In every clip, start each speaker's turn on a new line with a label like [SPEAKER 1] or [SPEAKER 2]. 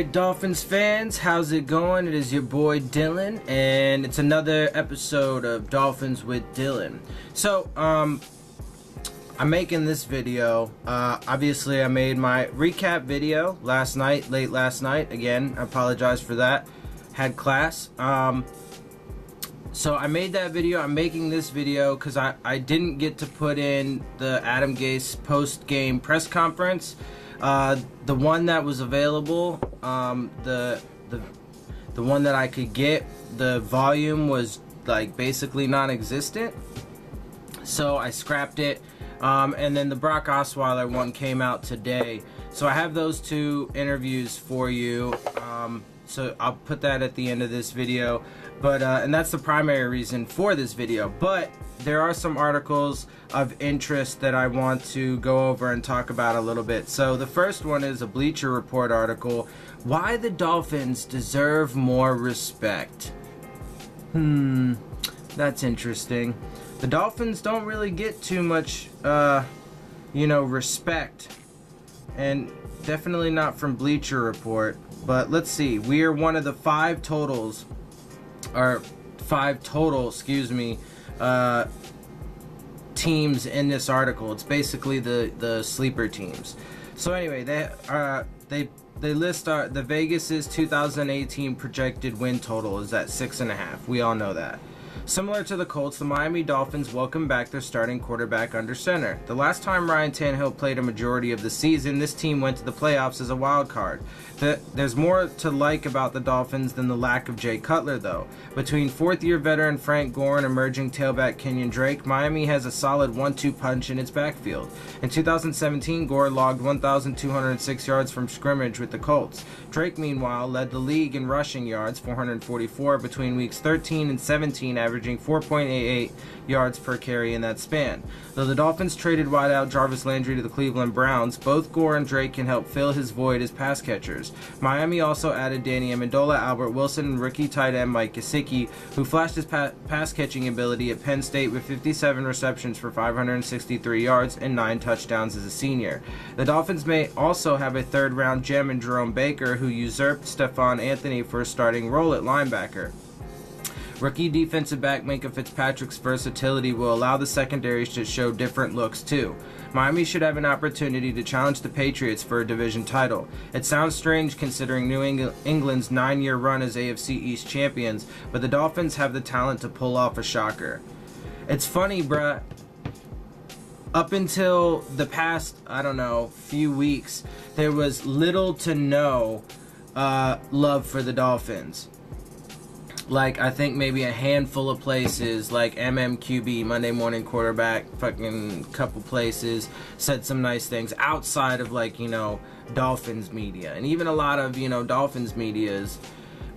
[SPEAKER 1] Alright, Dolphins fans, how's it going? It is your boy Dillon, and it's another episode of Dolphins with Dillon. So, I'm making this video. Obviously, I made my recap video last night, late last night. Again, I apologize for that. Had class. So I made that video. I'm making this video because I didn't get to put in the Adam Gase post-game press conference. The one that was available, the one that I could get, the volume was like basically non-existent, so I scrapped it. And then the Brock Osweiler one came out today, so I have those two interviews for you. So I'll put that at the end of this video, but and that's the primary reason for this video. But there are some articles of interest that I want to go over and talk about a little bit. So the first one is a Bleacher Report article: why the Dolphins deserve more respect. That's interesting. The Dolphins don't really get too much respect, and definitely not from Bleacher Report. But let's see, we are one of the five total teams in this article. It's basically the sleeper teams. So anyway, they list the Vegas's 2018 projected win total is at 6.5. We all know that. Similar to the Colts, the Miami Dolphins welcome back their starting quarterback under center. The last time Ryan Tannehill played a majority of the season, this team went to the playoffs as a wild card. There's more to like about the Dolphins than the lack of Jay Cutler, though. Between fourth-year veteran Frank Gore and emerging tailback Kenyon Drake, Miami has a solid 1-2 punch in its backfield. In 2017, Gore logged 1,206 yards from scrimmage with the Colts. Drake, meanwhile, led the league in rushing yards, 444, between weeks 13 and 17, averaging 4.88 yards per carry in that span. Though the Dolphins traded wideout Jarvis Landry to the Cleveland Browns, both Gore and Drake can help fill his void as pass catchers. Miami also added Danny Amendola, Albert Wilson, and rookie tight end Mike Gesicki, who flashed his pass-catching ability at Penn State with 57 receptions for 563 yards and 9 touchdowns as a senior. The Dolphins may also have a third-round gem in Jerome Baker, who usurped Stephon Anthony for a starting role at linebacker. Rookie defensive back Minkah Fitzpatrick's versatility will allow the secondaries to show different looks too. Miami should have an opportunity to challenge the Patriots for a division title. It sounds strange considering New England's 9-year run as AFC East champions, but the Dolphins have the talent to pull off a shocker. It's funny, bruh. Up until the past, few weeks, there was little to no love for the Dolphins. Like, I think maybe a handful of places, like MMQB, Monday Morning Quarterback, fucking couple places, said some nice things outside of, Dolphins media. And even a lot of, Dolphins media's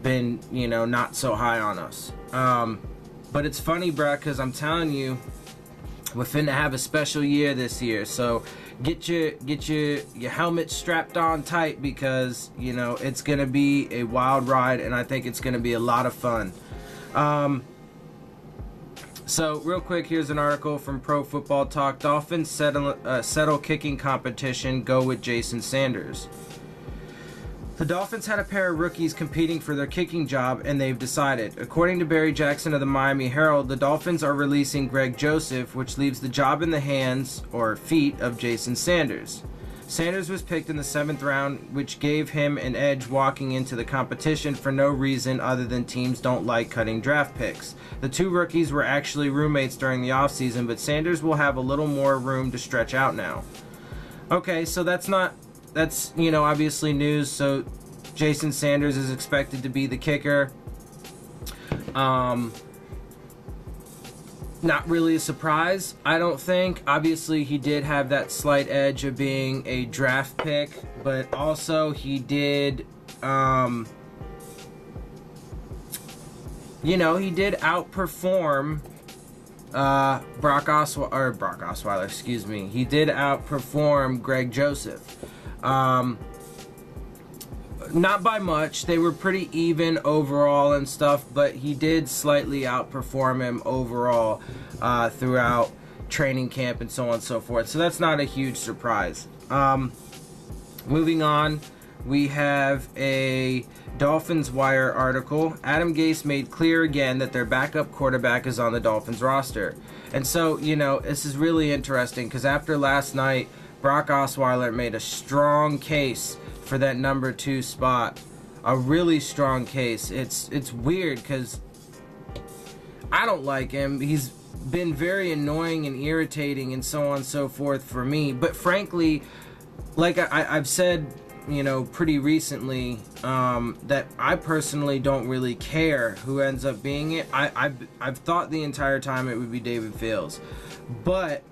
[SPEAKER 1] been, not so high on us. But it's funny, bruh, because I'm telling you, we're finna have a special year this year. So get your helmet strapped on tight, because it's gonna be a wild ride, and I think it's gonna be a lot of fun. So real quick, here's an article from Pro Football Talk: Dolphins settle kicking competition, go with Jason Sanders. The Dolphins had a pair of rookies competing for their kicking job, and they've decided. According to Barry Jackson of the Miami Herald, the Dolphins are releasing Greg Joseph, which leaves the job in the hands, or feet, of Jason Sanders. Sanders was picked in the 7th round, which gave him an edge walking into the competition for no reason other than teams don't like cutting draft picks. The two rookies were actually roommates during the offseason, but Sanders will have a little more room to stretch out now. Okay, so that's obviously news. So Jason Sanders is expected to be the kicker. Not really a surprise, I don't think. Obviously, he did have that slight edge of being a draft pick, but also he did, he did outperform Brock Osweiler, excuse me. He did outperform Greg Joseph. Not by much. They were pretty even overall and stuff, but he did slightly outperform him overall throughout training camp and so on and so forth. So that's not a huge surprise. Moving on, we have a Dolphins Wire article. Adam Gase made clear again that their backup quarterback is on the Dolphins roster. And so, this is really interesting because after last night, Brock Osweiler made a strong case for that number 2 spot. A really strong case. It's weird because I don't like him. He's been very annoying and irritating and so on and so forth for me. But frankly, like I've said, pretty recently, that I personally don't really care who ends up being it. I've thought the entire time it would be David Phils. But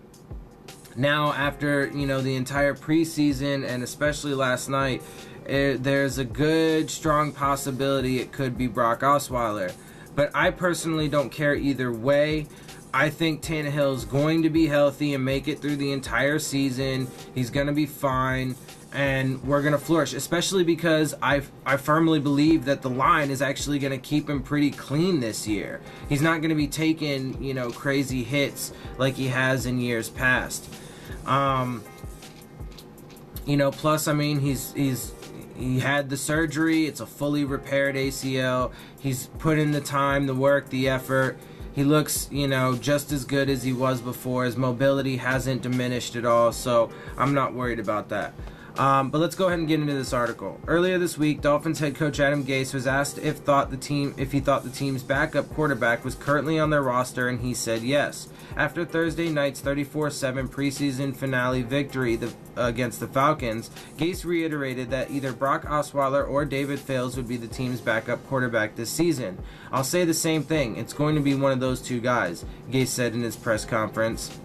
[SPEAKER 1] now after, the entire preseason and especially last night, there's a good, strong possibility it could be Brock Osweiler. But I personally don't care either way. I think Tannehill is going to be healthy and make it through the entire season. He's going to be fine, and we're going to flourish, especially because I firmly believe that the line is actually going to keep him pretty clean this year. He's not going to be taking, crazy hits like he has in years past. Plus, he had the surgery. It's a fully repaired ACL. He's put in the time, the work, the effort. He looks, just as good as he was before. His mobility hasn't diminished at all, so I'm not worried about that. But let's go ahead and get into this article. Earlier this week, Dolphins head coach Adam Gase was asked if he thought the team's backup quarterback was currently on their roster, and he said yes. After Thursday night's 34-7 preseason finale victory against the Falcons, Gase reiterated that either Brock Osweiler or David Phils would be the team's backup quarterback this season. I'll say the same thing. It's going to be one of those two guys, Gase said in his press conference.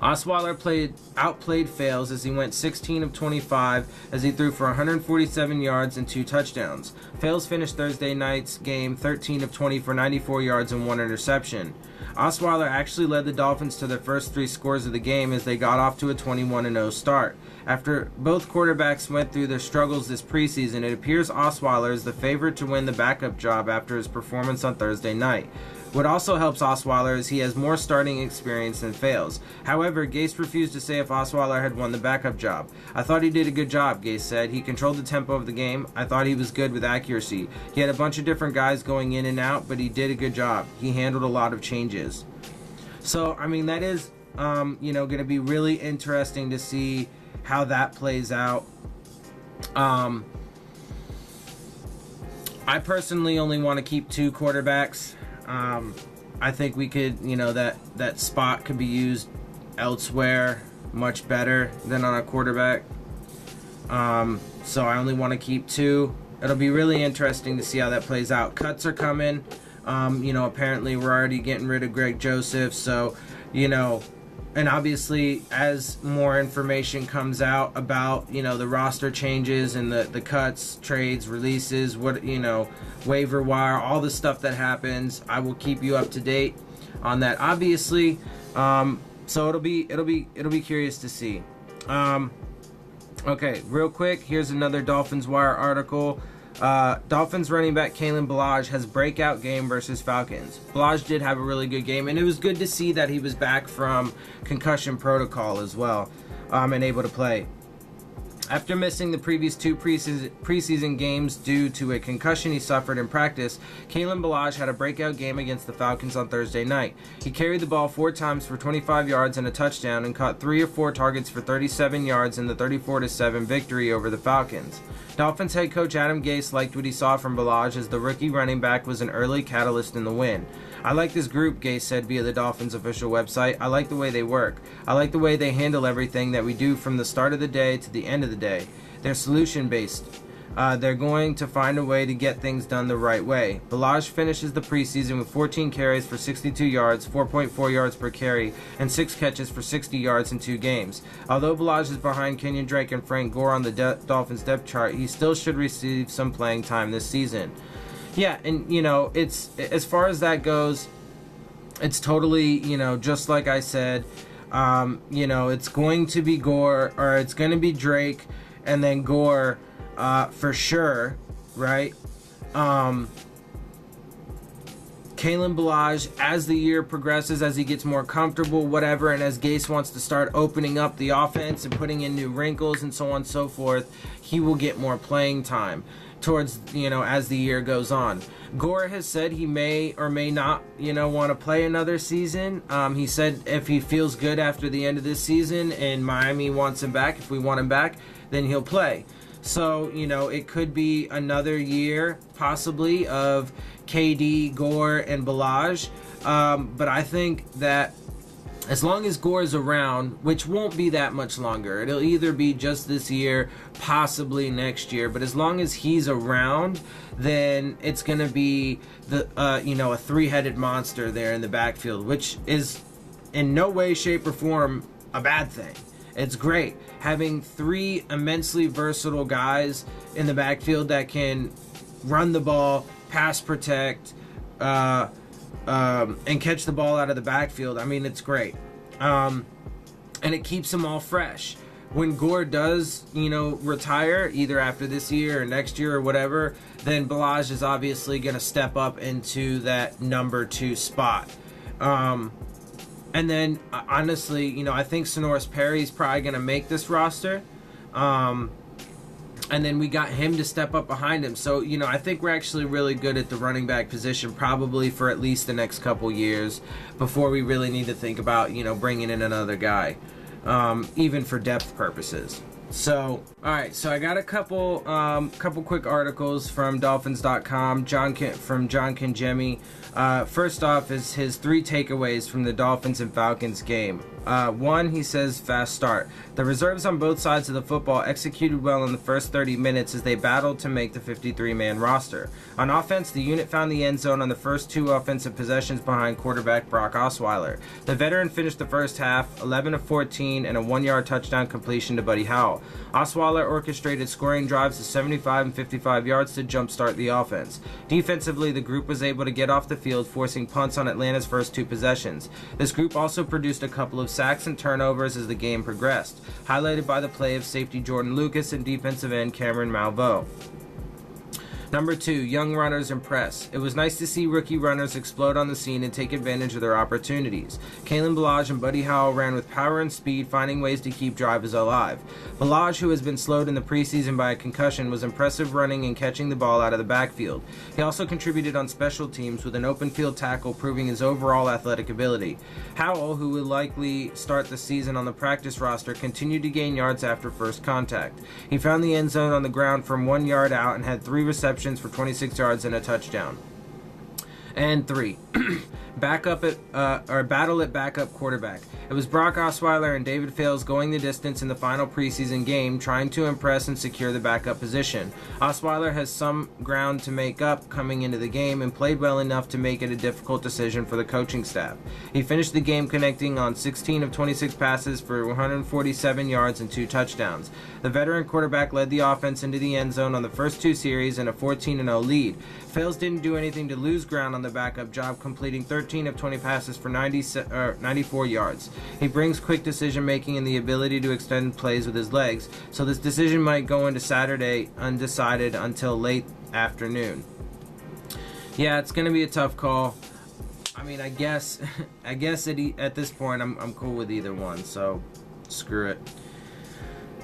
[SPEAKER 1] Osweiler outplayed Phils as he went 16 of 25 as he threw for 147 yards and 2 touchdowns. Phils finished Thursday night's game 13 of 20 for 94 yards and 1 interception. Osweiler actually led the Dolphins to their first 3 scores of the game as they got off to a 21-0 start. After both quarterbacks went through their struggles this preseason, it appears Osweiler is the favorite to win the backup job after his performance on Thursday night. What also helps Osweiler is he has more starting experience than Phils. However, Gase refused to say if Osweiler had won the backup job. I thought he did a good job, Gase said. He controlled the tempo of the game. I thought he was good with accuracy. He had a bunch of different guys going in and out, but he did a good job. He handled a lot of changes. So, that is, going to be really interesting to see how that plays out. I personally only want to keep 2 quarterbacks. I think we could, that spot could be used elsewhere much better than on a quarterback. So I only want to keep 2. It'll be really interesting to see how that plays out. Cuts are coming. Apparently we're already getting rid of Greg Joseph. So, and obviously as more information comes out about, the roster changes and the cuts, trades, releases, waiver wire, all the stuff that happens, I will keep you up to date on that, obviously. So it'll be curious to see. Okay, real quick, here's another Dolphins Wire article. Dolphins running back Kalen Ballage has breakout game versus Falcons. Ballage did have a really good game, and it was good to see that he was back from concussion protocol as well, and able to play. After missing the previous 2 preseason games due to a concussion he suffered in practice, Kalen Ballage had a breakout game against the Falcons on Thursday night. He carried the ball 4 times for 25 yards and a touchdown and caught 3 or 4 targets for 37 yards in the 34-7 victory over the Falcons. Dolphins head coach Adam Gase liked what he saw from Ballage as the rookie running back was an early catalyst in the win. I like this group, Gase said via the Dolphins official website. I like the way they work. I like the way they handle everything that we do from the start of the day to the end of the day. They're solution-based. They're going to find a way to get things done the right way. Ballage finishes the preseason with 14 carries for 62 yards, 4.4 yards per carry, and 6 catches for 60 yards in 2 games. Although Ballage is behind Kenyon Drake and Frank Gore on the Dolphins depth chart, he still should receive some playing time this season. Yeah, and, it's as far as that goes, it's totally, just like I said, it's going to be Gore, or it's going to be Drake, and then Gore, for sure, right? Kenyon Kalen Ballage, as the year progresses, as he gets more comfortable, whatever, and as Gase wants to start opening up the offense and putting in new wrinkles and so on and so forth, he will get more playing time towards, as the year goes on. Gore has said he may or may not, want to play another season. He said if he feels good after the end of this season and Miami wants him back, if we want him back, then he'll play. So, it could be another year, possibly, of KD, Gore, and Ballage. But I think that as long as Gore is around, which won't be that much longer, it'll either be just this year, possibly next year, but as long as he's around, then it's going to be a three-headed monster there in the backfield, which is in no way, shape, or form a bad thing. It's great having three immensely versatile guys in the backfield that can run the ball, pass protect, and catch the ball out of the backfield. I mean, it's great. And it keeps them all fresh. When Gore does, retire, either after this year or next year or whatever, then Ballage is obviously going to step up into that number 2 spot. And then, honestly, I think Sonoris Perry's probably going to make this roster. And then we got him to step up behind him. So, I think we're actually really good at the running back position, probably for at least the next couple years before we really need to think about, bringing in another guy, even for depth purposes. So, all right. So I got a couple quick articles from Dolphins.com. John Kangemi. First off is his 3 takeaways from the Dolphins and Falcons game. One, he says, fast start. The reserves on both sides of the football executed well in the first 30 minutes as they battled to make the 53-man roster. On offense, the unit found the end zone on the first 2 offensive possessions behind quarterback Brock Osweiler. The veteran finished the first half 11 of 14 and a 1-yard touchdown completion to Buddy Howell. Osweiler orchestrated scoring drives of 75 and 55 yards to jumpstart the offense. Defensively, the group was able to get off the field, forcing punts on Atlanta's first 2 possessions. This group also produced a couple of sacks and turnovers as the game progressed, highlighted by the play of safety Jordan Lucas and defensive end Cameron Malveaux. Number 2, young runners impress. It was nice to see rookie runners explode on the scene and take advantage of their opportunities. Kalen Ballage and Buddy Howell ran with power and speed, finding ways to keep drives alive. Ballage, who has been slowed in the preseason by a concussion, was impressive running and catching the ball out of the backfield. He also contributed on special teams with an open field tackle, proving his overall athletic ability. Howell, who will likely start the season on the practice roster, continued to gain yards after first contact. He found the end zone on the ground from 1 yard out and had 3 receptions for 26 yards and a touchdown. And 3, battle at backup quarterback. It was Brock Osweiler and David Fales going the distance in the final preseason game, trying to impress and secure the backup position. Osweiler has some ground to make up coming into the game and played well enough to make it a difficult decision for the coaching staff. He finished the game connecting on 16 of 26 passes for 147 yards and 2 touchdowns. The veteran quarterback led the offense into the end zone on the first 2 series in a 14-0 lead. Fales didn't do anything to lose ground on the backup job, completing 13 of 20 passes for 94 yards. He brings quick decision-making and the ability to extend plays with his legs, so this decision might go into Saturday undecided until late afternoon. Yeah, it's going to be a tough call. I mean, I guess at this point I'm cool with either one, so screw it.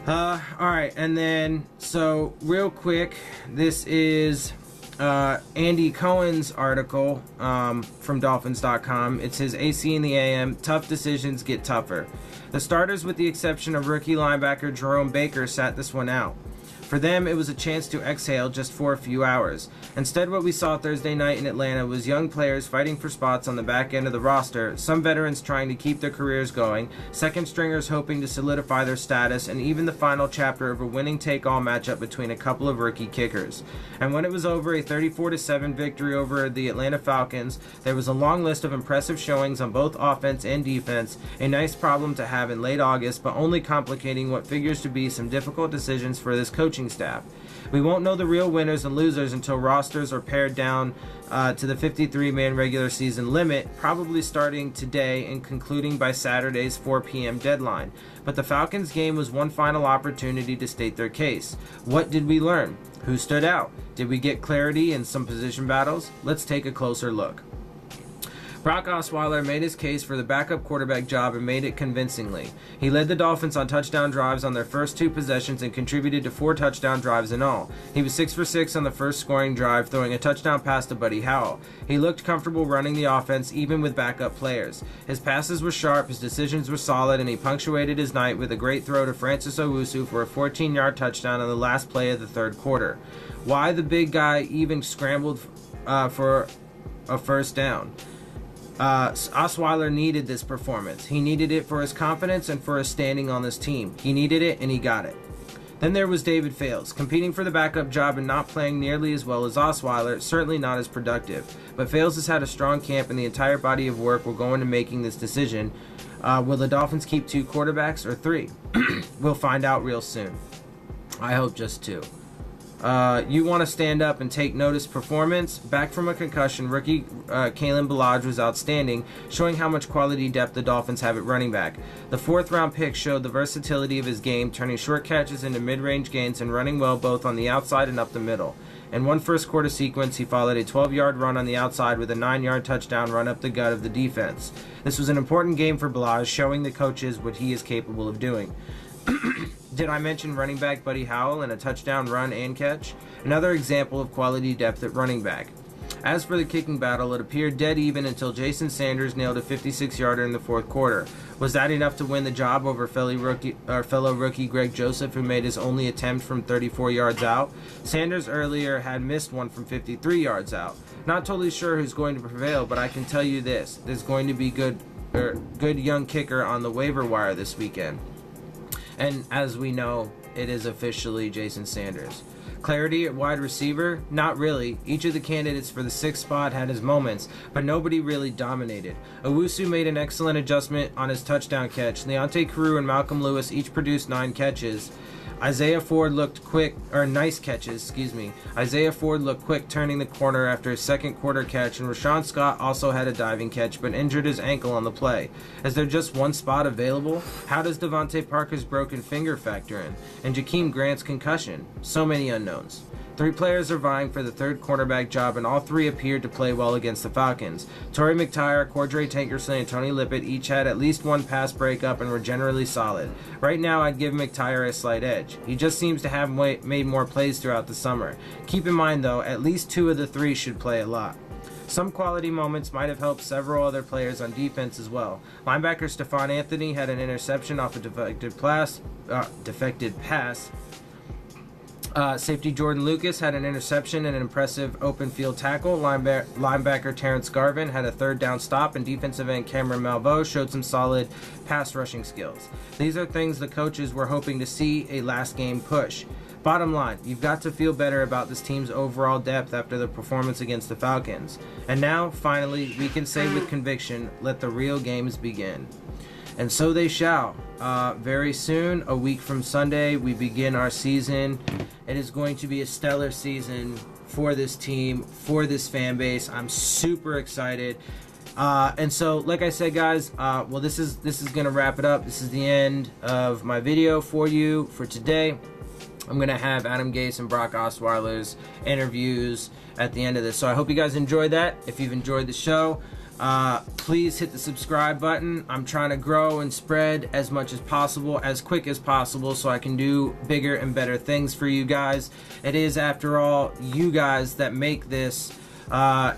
[SPEAKER 1] Alright, and then, so real quick, this is Andy Cohen's article from Dolphins.com. It says AC in the AM, tough decisions get tougher. The starters, with the exception of rookie linebacker Jerome Baker, sat this one out. For them, it was a chance to exhale just for a few hours. Instead, what we saw Thursday night in Atlanta was young players fighting for spots on the back end of the roster, some veterans trying to keep their careers going, second stringers hoping to solidify their status, and even the final chapter of a winning take-all matchup between a couple of rookie kickers. And when it was over, a 34-7 victory over the Atlanta Falcons, there was a long list of impressive showings on both offense and defense, a nice problem to have in late August, but only complicating what figures to be some difficult decisions for this coaching staff. We won't know the real winners and losers until rosters are pared down to the 53-man regular season limit, probably starting today and concluding by Saturday's 4 p.m. deadline. But the Falcons game was one final opportunity to state their case. What did we learn? Who stood out? Did we get clarity in some position battles? Let's take a closer look. Brock Osweiler made his case for the backup quarterback job and made it convincingly. He led the Dolphins on touchdown drives on their first 2 possessions and contributed to 4 touchdown drives in all. He was 6 for 6 on the first scoring drive, throwing a touchdown pass to Buddy Howell. He looked comfortable running the offense even with backup players. His passes were sharp, his decisions were solid, and he punctuated his night with a great throw to Francis Owusu for a 14-yard touchdown on the last play of the third quarter. Why the big guy even scrambled for a first down. Osweiler needed this performance. He needed it for his confidence and for his standing on this team. He needed it, and he got it. Then there was David Fales, competing for the backup job and not playing nearly as well as Osweiler, certainly not as productive. But Fales has had a strong camp, and the entire body of work will go into making this decision. Will the Dolphins keep 2 quarterbacks or 3? We'll find out real soon. I hope just 2. You want to stand up and take notice performance. Back from a concussion, rookie Kalen Ballage was outstanding, showing how much quality depth the Dolphins have at running back. The 4th-round pick showed the versatility of his game, turning short catches into mid-range gains and running well both on the outside and up the middle. In one first-quarter sequence, he followed a 12-yard run on the outside with a 9-yard touchdown run up the gut of the defense. This was an important game for Ballage, showing the coaches what he is capable of doing. Did I mention running back Buddy Howell and a touchdown run and catch? Another example of quality depth at running back. As for the kicking battle, it appeared dead even until Jason Sanders nailed a 56-yarder in the 4th quarter. Was that enough to win the job over fellow rookie Greg Joseph, who made his only attempt from 34 yards out? Sanders earlier had missed one from 53 yards out. Not totally sure who's going to prevail, but I can tell you this: there's going to be good young kicker on the waiver wire this weekend. And as we know, it is officially Jason Sanders. Clarity at wide receiver? Not really. Each of the candidates for the 6th spot had his moments, but nobody really dominated. Owusu made an excellent adjustment on his touchdown catch. Leonte Carew and Malcolm Lewis each produced 9 catches. Isaiah Ford looked quick, or nice catches, excuse me. Isaiah Ford looked quick turning the corner after his 2nd quarter catch, and Rashawn Scott also had a diving catch, but injured his ankle on the play. Is there just one spot available? How does Devontae Parker's broken finger factor in? And Jakeem Grant's concussion? So many unknowns. 3 players are vying for the 3rd cornerback job, and all 3 appeared to play well against the Falcons. Torrey McTyer, Cordray Tankersley, and Tony Lippett each had at least 1 pass breakup and were generally solid. Right now, I'd give McTyer a slight edge. He just seems to have made more plays throughout the summer. Keep in mind, though, at least 2 of the 3 should play a lot. Some quality moments might have helped several other players on defense as well. Linebacker Stephon Anthony had an interception off a defected pass. Safety Jordan Lucas had an interception and an impressive open field tackle. Linebacker Terrence Garvin had a 3rd down stop, and defensive end Cameron Malveaux showed some solid pass rushing skills. These are things the coaches were hoping to see a last game push. Bottom line, you've got to feel better about this team's overall depth after the performance against the Falcons. And now, finally, we can say with conviction, let the real games begin. And so they shall. Very soon, a week from Sunday, we begin our season. It is going to be a stellar season for this team, for this fan base. I'm super excited. And so, like I said, guys, well, this is going to wrap it up. This is the end of my video for you for today. I'm going to have Adam Gase and Brock Osweiler's interviews at the end of this. So I hope you guys enjoyed that. If you've enjoyed the show, please hit the subscribe button. I'm trying to grow and spread as much as possible, as quick as possible, so I can do bigger and better things for you guys. It is, after all, you guys that make this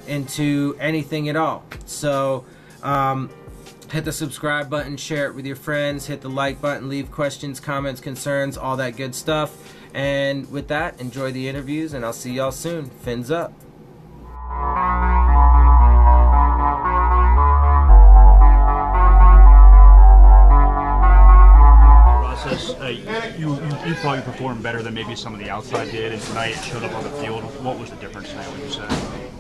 [SPEAKER 1] into anything at all. So hit the subscribe button, share it with your friends, hit the like button, leave questions, comments, concerns, all that good stuff. And with that, enjoy the interviews, and I'll see y'all soon. Fins up.
[SPEAKER 2] You thought you performed better than maybe some of the outside did, and tonight it showed up on the field. What was the difference tonight, would you say?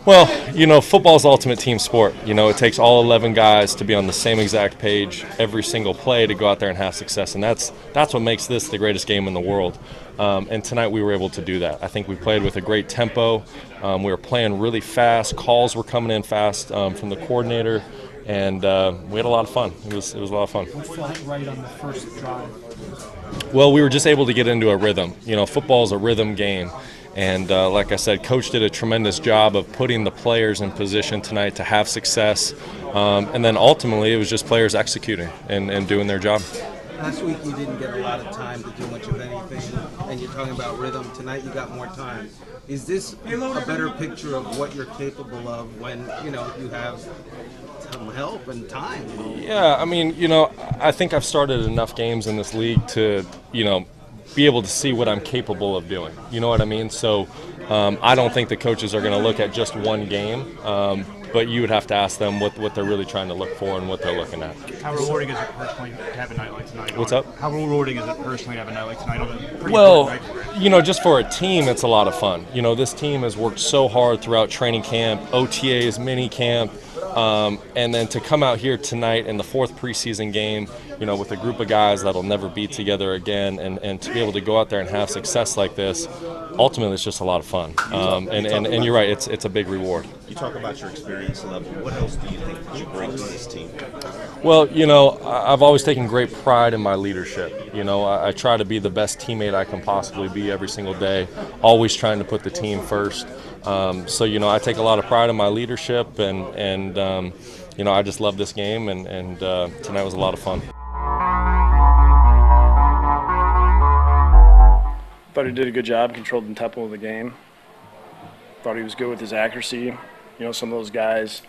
[SPEAKER 3] Well, football's the ultimate team sport. It takes all 11 guys to be on the same exact page every single play to go out there and have success, and that's what makes this the greatest game in the world. And tonight we were able to do that. I think we played with a great tempo. We were playing really fast. Calls were coming in fast from the coordinator, and we had a lot of fun. It was a lot of fun.
[SPEAKER 4] What felt right on the first drive?
[SPEAKER 3] Well, we were just able to get into a rhythm. Football is a rhythm game. And like I said, Coach did a tremendous job of putting the players in position tonight to have success. And then ultimately, it was just players executing and doing their job.
[SPEAKER 1] Last week you didn't get a lot of time to do much of anything, and you're talking about rhythm. Tonight you got more time. Is this a better picture of what you're capable of when you have some help and time?
[SPEAKER 3] Yeah, I mean, I think I've started enough games in this league to, be able to see what I'm capable of doing. You know what I mean? So I don't think the coaches are going to look at just one game, but you would have to ask them what they're really trying to look for and what they're looking at.
[SPEAKER 2] How rewarding is it personally to have a night like tonight?
[SPEAKER 3] What's up?
[SPEAKER 2] How rewarding is it personally to have a night like tonight?
[SPEAKER 3] Well, just for a team, it's a lot of fun. This team has worked so hard throughout training camp, OTAs, mini camp, and then to come out here tonight in the fourth preseason game, with a group of guys that'll never be together again, and to be able to go out there and have success like this, ultimately it's just a lot of fun. And you're right, it's a big reward.
[SPEAKER 4] You talk about your experience level. What else do you think that you bring to this team?
[SPEAKER 3] Well, I've always taken great pride in my leadership. I try to be the best teammate I can possibly be every single day, always trying to put the team first. So, I take a lot of pride in my leadership, and I just love this game, and tonight was a lot of fun.
[SPEAKER 5] Thought he did a good job, controlled the tempo of the game. Thought he was good with his accuracy. Some of those guys,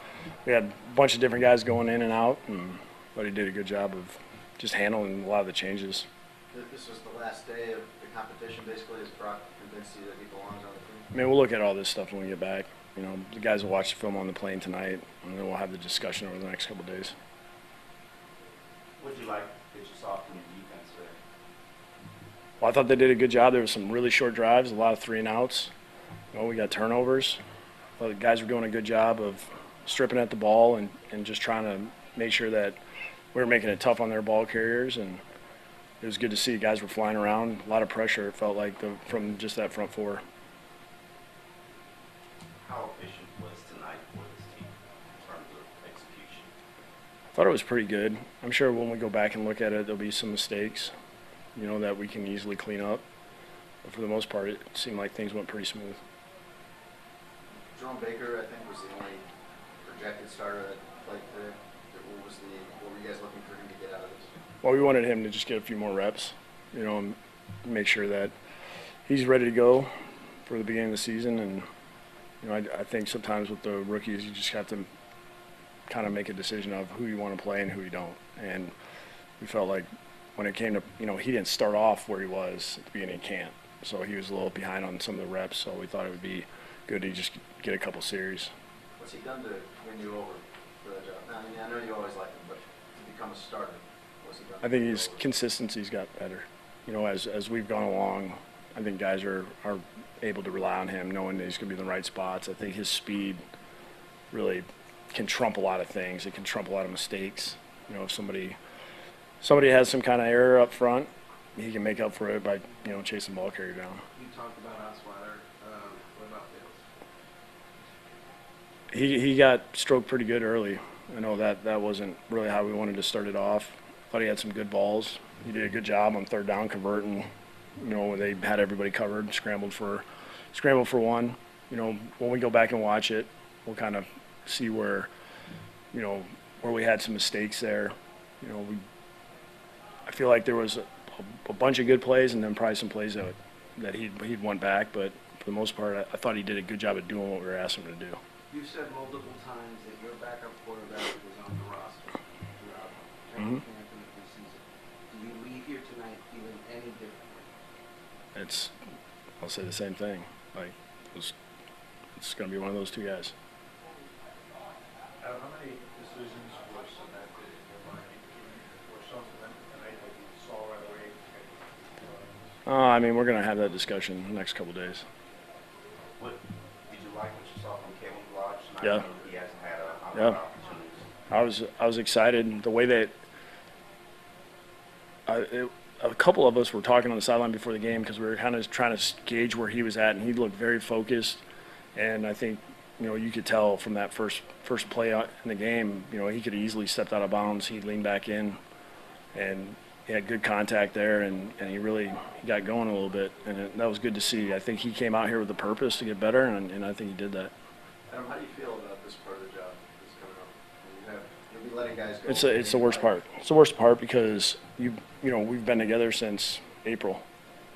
[SPEAKER 5] we had a bunch of different guys going in and out, and thought he did a good job of just handling a lot of the changes.
[SPEAKER 6] This was the last day of the competition, basically. Has Brock convinced you that he belongs on the team?
[SPEAKER 5] I mean, we'll look at all this stuff when we get back. The guys will watch the film on the plane tonight, and then we'll have the discussion over the next couple of days.
[SPEAKER 6] What did you like that you saw from your defense today?
[SPEAKER 5] Well, I thought they did a good job. There were some really short drives, a lot of 3-and-outs. We got turnovers. I thought the guys were doing a good job of stripping at the ball and just trying to make sure that we were making it tough on their ball carriers. And it was good to see guys were flying around. A lot of pressure, it felt like, from just that front four.
[SPEAKER 6] How efficient was tonight for this team in terms of execution?
[SPEAKER 5] I thought it was pretty good. I'm sure when we go back and look at it, there'll be some mistakes, that we can easily clean up. But for the most part, it seemed like things went pretty smooth.
[SPEAKER 6] Jerome Baker, I think, was the only projected starter that played today. What were you guys looking for him to get out of this?
[SPEAKER 5] Well, we wanted him to just get a few more reps, and make sure that he's ready to go for the beginning of the season. And I think sometimes with the rookies, you just have to kind of make a decision of who you want to play and who you don't. And we felt like when it came to, he didn't start off where he was at the beginning of camp. So he was a little behind on some of the reps, so we thought it would be good to just get a couple series.
[SPEAKER 6] What's he done to win you over for that job? I know you always liked him, but to become a starter, what's he done?
[SPEAKER 5] I think his consistency's got better. As we've gone along, I think guys are able to rely on him, knowing that he's going to be in the right spots. I think his speed really can trump a lot of things. It can trump a lot of mistakes. If somebody has some kind of error up front, he can make up for it by chasing the ball carrier down.
[SPEAKER 6] You talked about Osweiler. What about Phins?
[SPEAKER 5] He got stroked pretty good early. I know that wasn't really how we wanted to start it off. Thought he had some good balls. He did a good job on third down converting. They had everybody covered, scrambled for one. When we go back and watch it, we'll kind of see where we had some mistakes there. I feel like there was a bunch of good plays and then probably some plays that he'd went back, but for the most part, I thought he did a good job of doing what we were asking him to do.
[SPEAKER 6] You said multiple times that your backup quarterback was on the roster throughout training camp and the preseason. Do you leave here tonight feeling any differently?
[SPEAKER 5] I'll say the same thing. It's going to be one of those two guys.
[SPEAKER 7] How many decisions were cemented in your mind? Or some of them tonight that you saw right away?
[SPEAKER 5] We're going to have that discussion in the next couple of days.
[SPEAKER 6] Did you like what you saw from Kevin Lodge tonight?
[SPEAKER 5] Yeah.
[SPEAKER 6] He hasn't had a lot of opportunities.
[SPEAKER 5] I was excited. The way that a couple of us were talking on the sideline before the game because we were kind of trying to gauge where he was at, and he looked very focused. And I think you could tell from that first play in the game, he could have easily stepped out of bounds. He leaned back in, and he had good contact there, and he really got going a little bit, and that was good to see. I think he came out here with a purpose to get better, and I think he did that.
[SPEAKER 7] Adam, how do you feel about this part of the job that's coming up? You'll be letting guys go.
[SPEAKER 5] It's the worst part. It's the worst part because we've been together since April.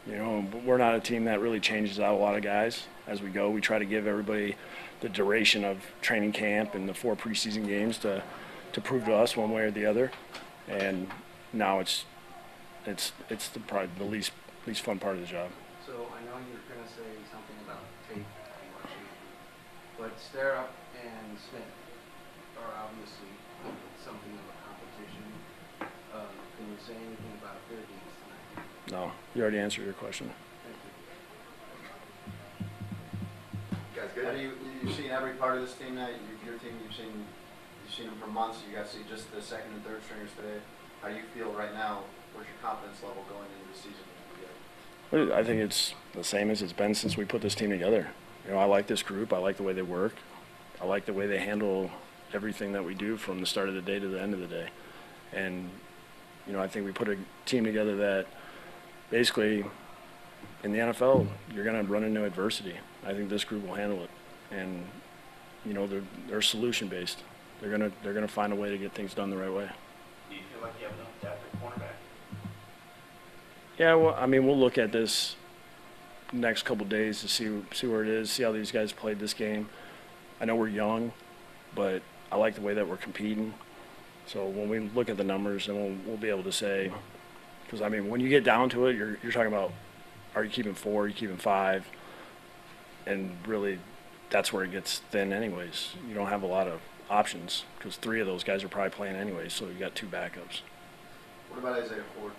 [SPEAKER 5] We're not a team that really changes out a lot of guys as we go. We try to give everybody the duration of training camp and the 4 preseason games to prove to us one way or the other. And now it's probably the least fun part of the job.
[SPEAKER 6] So I know you're going to say something about tape and watching, but Sterup and Smith are obviously something of a competition. Can you say anything about their games tonight?
[SPEAKER 5] No, you already answered your question.
[SPEAKER 6] Thank you.
[SPEAKER 7] Guys, good. You've seen every part of this team now. Your team, you've seen them for months. You got to see just the second and third stringers today. How do you feel right now? Where's your confidence level going into the season?
[SPEAKER 5] I think it's the same as it's been since we put this team together. I like this group. I like the way they work. I like the way they handle everything that we do from the start of the day to the end of the day. And, I think we put a team together that basically in the NFL, you're going to run into adversity. I think this group will handle it. And, they're solution-based. They're gonna find a way to get things done the right way.
[SPEAKER 7] Do you feel like you have enough depth at cornerback?
[SPEAKER 5] Yeah, well, we'll look at this next couple days to see where it is, see how these guys played this game. I know we're young, but I like the way that we're competing. So when we look at the numbers, then we'll be able to say, because when you get down to it, you're talking about, are you keeping 4, are you keeping 5, and really that's where it gets thin anyways. You don't have a lot of options because 3 of those guys are probably playing anyways, so you got 2 backups.
[SPEAKER 7] What about Isaiah Ford?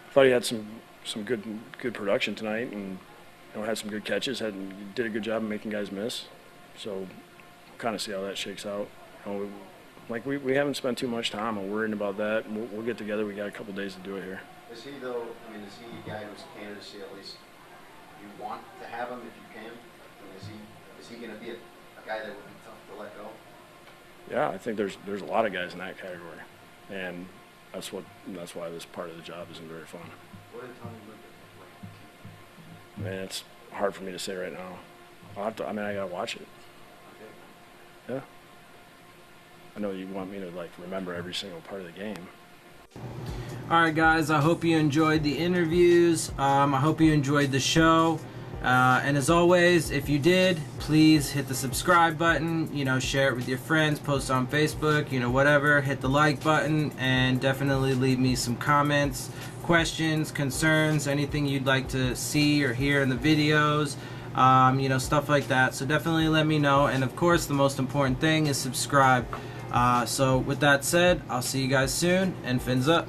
[SPEAKER 5] I thought he had some good production tonight, and had some good catches. Did a good job of making guys miss. So we'll kind of see how that shakes out. We haven't spent too much time on worrying about that. We'll get together. We got a couple days to do it here.
[SPEAKER 7] Is he though? Is he a guy who's a candidacy at least you want to have him if you can? Is he going to be a guy that would be tough to let go?
[SPEAKER 5] Yeah, I think there's a lot of guys in that category, and that's why this part of the job isn't very fun.
[SPEAKER 6] What did Tony look like?
[SPEAKER 5] It's hard for me to say right now. I gotta watch it.
[SPEAKER 6] Okay.
[SPEAKER 5] Yeah. I know you want me to remember every single part of the game.
[SPEAKER 1] All right, guys. I hope you enjoyed the interviews. I hope you enjoyed the show. And as always, if you did, please hit the subscribe button, share it with your friends, post on Facebook, whatever, hit the like button, and definitely leave me some comments, questions, concerns, anything you'd like to see or hear in the videos, stuff like that. So definitely let me know. And of course, the most important thing is subscribe. So with that said, I'll see you guys soon, and fins up.